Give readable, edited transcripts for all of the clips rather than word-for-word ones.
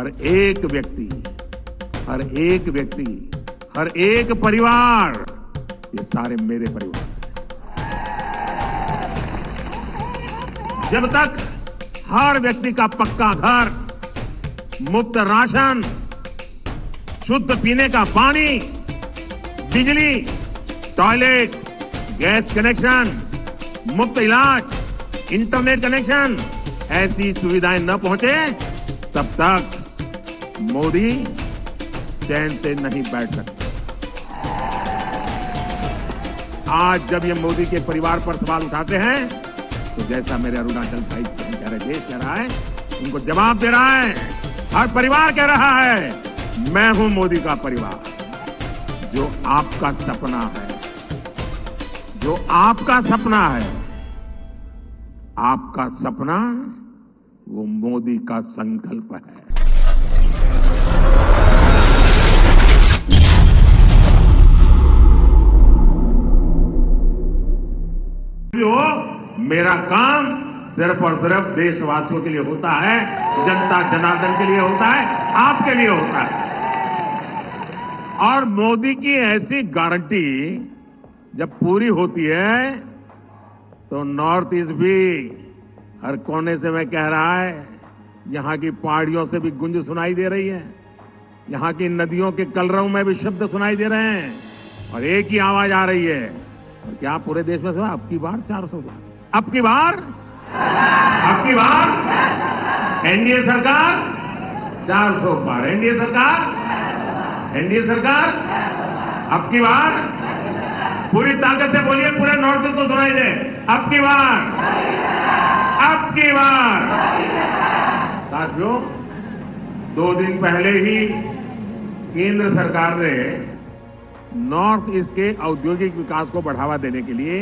हर एक व्यक्ति, हर एक व्यक्ति, हर एक परिवार, ये सारे मेरे परिवार हैं। जब तक हर व्यक्ति का पक्का घर, मुफ्त राशन, शुद्ध पीने का पानी, बिजली, टॉयलेट, गैस कनेक्शन, मुफ्त इलाज, इंटरनेट कनेक्शन, ऐसी सुविधाएं न पहुंचे तब तक मोदी चैन से नहीं बैठ सकते। आज जब ये मोदी के परिवार पर सवाल उठाते हैं तो जैसा मेरे अरुणाचल भाई कह रहे, देश कह रहा है, उनको जवाब दे रहा है, हर परिवार कह रहा है, मैं हूं मोदी का परिवार। जो आपका सपना है, जो आपका सपना है, आपका सपना वो मोदी का संकल्प है। मेरा काम सिर्फ और सिर्फ देशवासियों के लिए होता है, जनता जनार्दन के लिए होता है, आपके लिए होता है। और मोदी की ऐसी गारंटी जब पूरी होती है तो नॉर्थ ईस्ट भी हर कोने से मैं कह रहा है, यहां की पहाड़ियों से भी गूंज सुनाई दे रही है, यहां की नदियों के कलरव में भी शब्द सुनाई दे रहे हैं और एक ही आवाज आ रही है। और क्या पूरे देश में अब की बार 400 बार, अब की बार एनडीए सरकार 400 पार, एनडीए सरकार अब की बार पूरी ताकत से बोलिए, पूरे नॉर्थ ईस्ट को सुनाई दे, अब की बार। साथियों, 2 दिन पहले ही केंद्र सरकार ने नॉर्थ ईस्ट के औद्योगिक विकास को बढ़ावा देने के लिए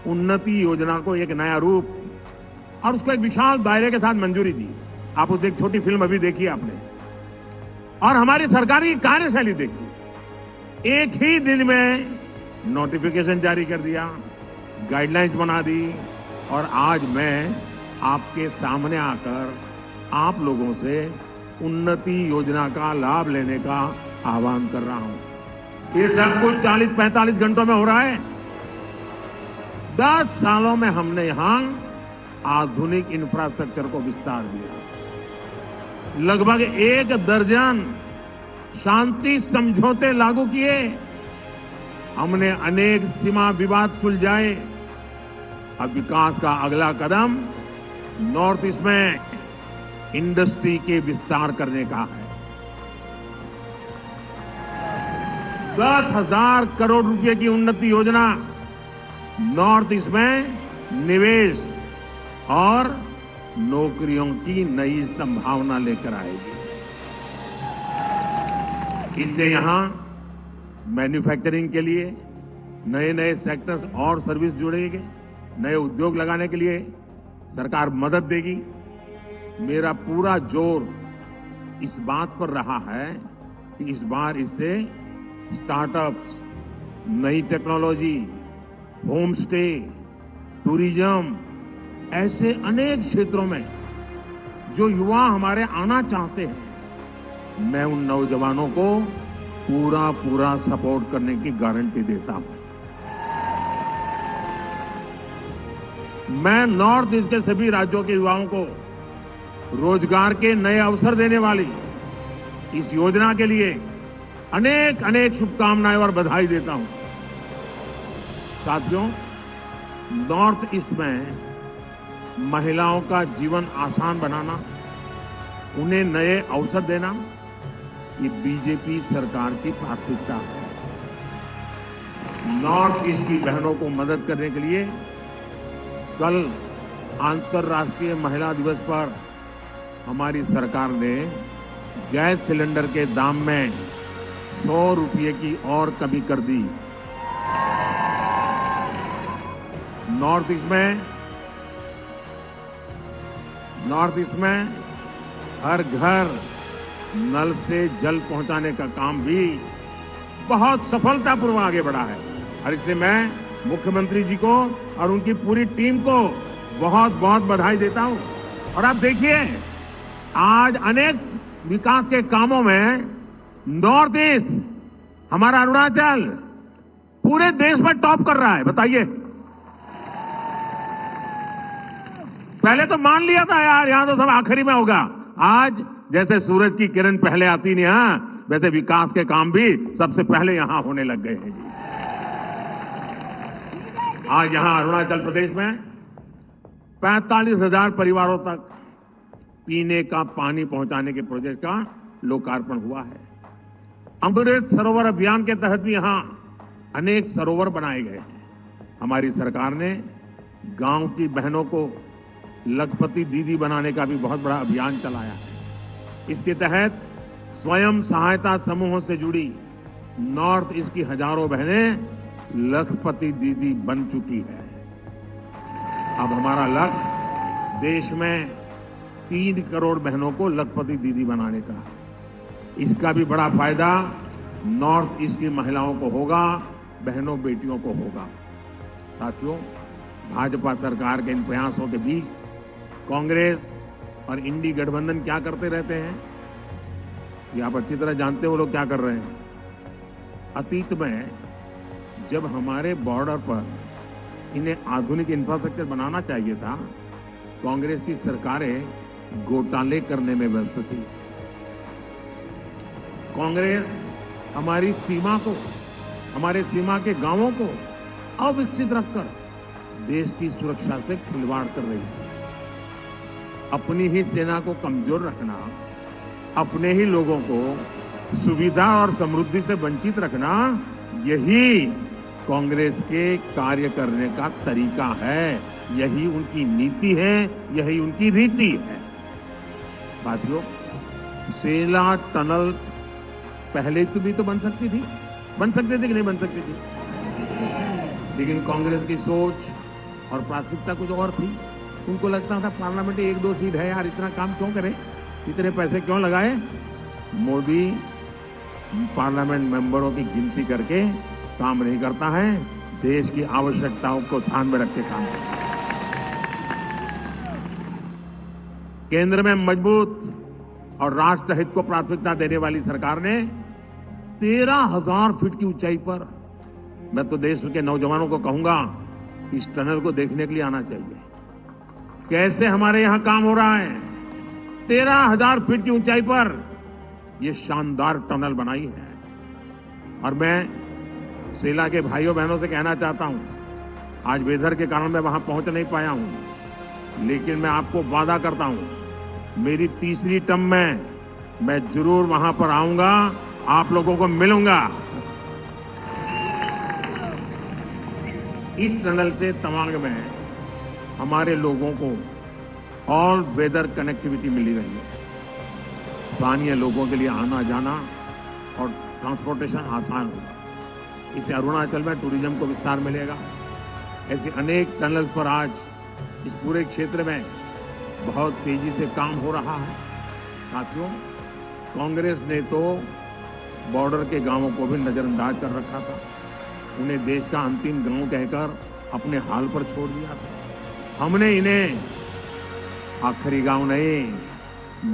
उन्नति योजना को एक नया रूप और उसको एक विशाल दायरे के साथ मंजूरी दी। आप उस एक छोटी फिल्म अभी देखी आपने और हमारी सरकार की कार्यशैली देखी। एक ही दिन में नोटिफिकेशन जारी कर दिया, गाइडलाइंस बना दी और आज मैं आपके सामने आकर आप लोगों से उन्नति योजना का लाभ लेने का आह्वान कर रहा हूं। ये सब कुछ 40-45 घंटों में हो रहा है। 10 सालों में हमने यहां आधुनिक इंफ्रास्ट्रक्चर को विस्तार दिया, लगभग 1 दर्जन शांति समझौते लागू किए, हमने अनेक सीमा विवाद सुलझाए। अब विकास का अगला कदम नॉर्थ ईस्ट में इंडस्ट्री के विस्तार करने का है। 10,000 करोड़ रुपए की उन्नति योजना नॉर्थ ईस्ट में निवेश और नौकरियों की नई संभावना लेकर आएगी। इससे यहां मैन्युफैक्चरिंग के लिए नए नए सेक्टर्स और सर्विस जुड़ेंगे, नए उद्योग लगाने के लिए सरकार मदद देगी। मेरा पूरा जोर इस बात पर रहा है कि इस बार इससे स्टार्टअप्स, नई टेक्नोलॉजी, होम स्टे, टूरिज्म, ऐसे अनेक क्षेत्रों में जो युवा हमारे आना चाहते हैं, मैं उन नौजवानों को पूरा सपोर्ट करने की गारंटी देता हूं। मैं नॉर्थ ईस्ट के सभी राज्यों के युवाओं को रोजगार के नए अवसर देने वाली इस योजना के लिए अनेक अनेक शुभकामनाएं और बधाई देता हूं। साथियों, नॉर्थ ईस्ट में महिलाओं का जीवन आसान बनाना, उन्हें नए अवसर देना, ये बीजेपी सरकार की प्राथमिकता है। नॉर्थ ईस्ट की बहनों को मदद करने के लिए कल अंतर्राष्ट्रीय महिला दिवस पर हमारी सरकार ने गैस सिलेंडर के दाम में 100 रुपये की और कमी कर दी। नॉर्थ ईस्ट में हर घर नल से जल पहुंचाने का काम भी बहुत सफलतापूर्वक आगे बढ़ा है और इसलिए मैं मुख्यमंत्री जी को और उनकी पूरी टीम को बहुत बहुत बधाई देता हूं। और आप देखिए, आज अनेक विकास के कामों में नॉर्थ ईस्ट, हमारा अरुणाचल पूरे देश में टॉप कर रहा है। बताइए, पहले तो मान लिया था यार यहां तो सब आखिरी में होगा। आज जैसे सूरज की किरण पहले आती नहीं, हाँ, वैसे विकास के काम भी सबसे पहले यहां होने लग गए हैं जी। आज यहां अरुणाचल प्रदेश में 45,000 परिवारों तक पीने का पानी पहुंचाने के प्रोजेक्ट का लोकार्पण हुआ है। अमृत सरोवर अभियान के तहत भी यहां अनेक सरोवर बनाए गए हैं। हमारी सरकार ने गांव की बहनों को लखपति दीदी बनाने का भी बहुत बड़ा अभियान चलाया है। इसके तहत स्वयं सहायता समूहों से जुड़ी नॉर्थ ईस्ट की हजारों बहनें लखपति दीदी बन चुकी है। अब हमारा लक्ष्य देश में 3 करोड़ बहनों को लखपति दीदी बनाने का। इसका भी बड़ा फायदा नॉर्थ ईस्ट की महिलाओं को होगा, बहनों बेटियों को होगा। साथियों, भाजपा सरकार के इन प्रयासों के बीच कांग्रेस और इंडी गठबंधन क्या करते रहते हैं, ये आप अच्छी तरह जानते हो वो लोग क्या कर रहे हैं। अतीत में जब हमारे बॉर्डर पर इन्हें आधुनिक इंफ्रास्ट्रक्चर बनाना चाहिए था, कांग्रेस की सरकारें घोटाले करने में व्यस्त थी। कांग्रेस हमारी सीमा को, हमारे सीमा के गांवों को अविकसित रखकर देश की सुरक्षा से खिलवाड़ कर रही है। अपनी ही सेना को कमजोर रखना, अपने ही लोगों को सुविधा और समृद्धि से वंचित रखना, यही कांग्रेस के कार्य करने का तरीका है, यही उनकी नीति है, यही उनकी रीति है। साथियों, सेला टनल पहले तो भी तो बन सकती थी, बन सकते थे कि नहीं बन सकती थी, लेकिन कांग्रेस की सोच और प्राथमिकता कुछ और थी। उनको लगता था पार्लियामेंट में 1-2 सीट है यार, इतना काम क्यों करें, इतने पैसे क्यों लगाए। मोदी पार्लियामेंट मेंबरों की गिनती करके काम नहीं करता है, देश की आवश्यकताओं को ध्यान में रख के काम करता है। केंद्र में मजबूत और राष्ट्रहित को प्राथमिकता देने वाली सरकार ने 13,000 फीट की ऊंचाई पर, मैं तो देश के नौजवानों को कहूंगा इस टनल को देखने के लिए आना चाहिए। कैसे हमारे यहां काम हो रहा है। 13,000 फीट की ऊंचाई पर यह शानदार टनल बनाई है। और मैं सेला के भाइयों बहनों से कहना चाहता हूं, आज वेदर के कारण मैं वहां पहुंच नहीं पाया हूं, लेकिन मैं आपको वादा करता हूं मेरी तीसरी टर्म में मैं जरूर वहां पर आऊंगा, आप लोगों को मिलूंगा। इस टनल से तवांग में हमारे लोगों को ऑल वेदर कनेक्टिविटी मिली रही है। स्थानीय लोगों के लिए आना जाना और ट्रांसपोर्टेशन आसान होगा। इससे अरुणाचल में टूरिज्म को विस्तार मिलेगा। ऐसे अनेक टनल्स पर आज इस पूरे क्षेत्र में बहुत तेजी से काम हो रहा है। साथियों, कांग्रेस ने तो बॉर्डर के गांवों को भी नजरअंदाज कर रखा था। उन्हें देश का अंतिम गांव कहकर अपने हाल पर छोड़ दिया था। हमने इन्हें आखिरी गांव नहीं,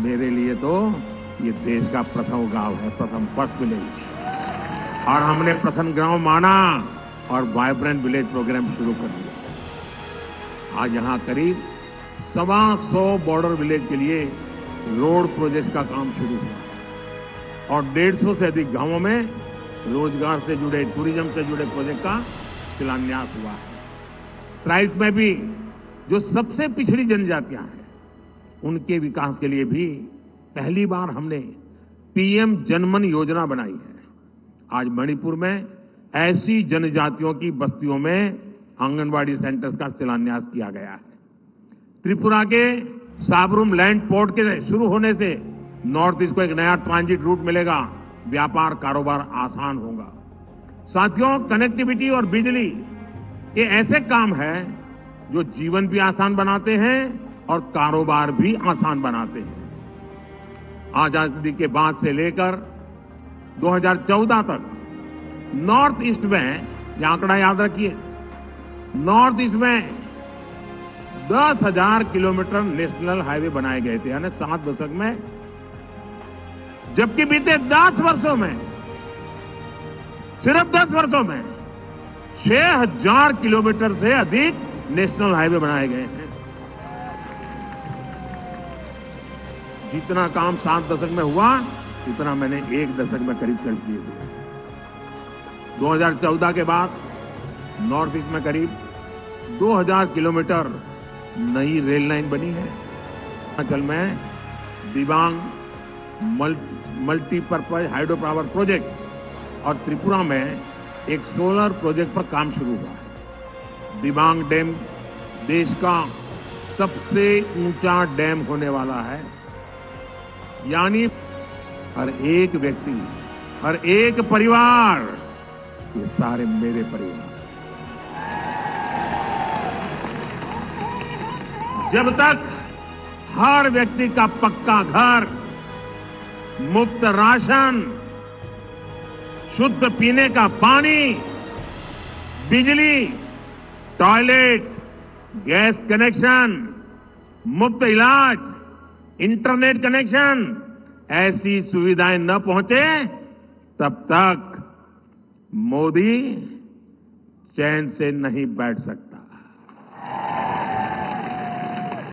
मेरे लिए तो ये देश का प्रथम गांव है, प्रथम फर्स्ट विलेज, और हमने प्रथम गांव माना और वाइब्रेंट विलेज प्रोग्राम शुरू कर दिया। आज यहां करीब 125 बॉर्डर विलेज के लिए रोड प्रोजेक्ट का काम शुरू हुआ और 150 से अधिक गांवों में रोजगार से जुड़े, टूरिज्म से जुड़े प्रोजेक्ट का शिलान्यास हुआ है। ट्राइब्स में भी जो सबसे पिछड़ी जनजातियां हैं, उनके विकास के लिए भी पहली बार हमने पीएम जनमन योजना बनाई है। आज मणिपुर में ऐसी जनजातियों की बस्तियों में आंगनबाड़ी सेंटर्स का शिलान्यास किया गया है। त्रिपुरा के साबरूम लैंड पोर्ट के शुरू होने से नॉर्थ ईस्ट को एक नया ट्रांजिट रूट मिलेगा, व्यापार कारोबार आसान होगा। साथियों, कनेक्टिविटी और बिजली ये ऐसे काम हैं जो जीवन भी आसान बनाते हैं और कारोबार भी आसान बनाते हैं। आजादी के बाद से लेकर 2014 तक नॉर्थ ईस्ट में, यह आंकड़ा याद रखिए, नॉर्थ ईस्ट में 10,000 किलोमीटर नेशनल हाईवे बनाए गए थे। यानी 7 दशक में जबकि बीते 10 वर्षों में, सिर्फ 10 वर्षों में 6000 किलोमीटर से अधिक नेशनल हाईवे बनाए गए हैं। जितना काम 7 दशक में हुआ, इतना मैंने 1 दशक में करीब किए हुए। 2014 के बाद नॉर्थ ईस्ट में करीब 2000 किलोमीटर नई रेल लाइन बनी है। हिमाचल में Dibang multipurpose hydro power project और त्रिपुरा में एक सोलर प्रोजेक्ट पर काम शुरू हुआ है। दिबांग डैम देश का सबसे ऊंचा डैम होने वाला है, यानी हर एक व्यक्ति, हर एक परिवार, ये सारे मेरे परिवार। जब तक हर व्यक्ति का पक्का घर, मुफ्त राशन, शुद्ध पीने का पानी, बिजली, टॉयलेट, गैस कनेक्शन, मुफ्त इलाज, इंटरनेट कनेक्शन, ऐसी सुविधाएं न पहुंचे, तब तक मोदी चैन से नहीं बैठ सकता।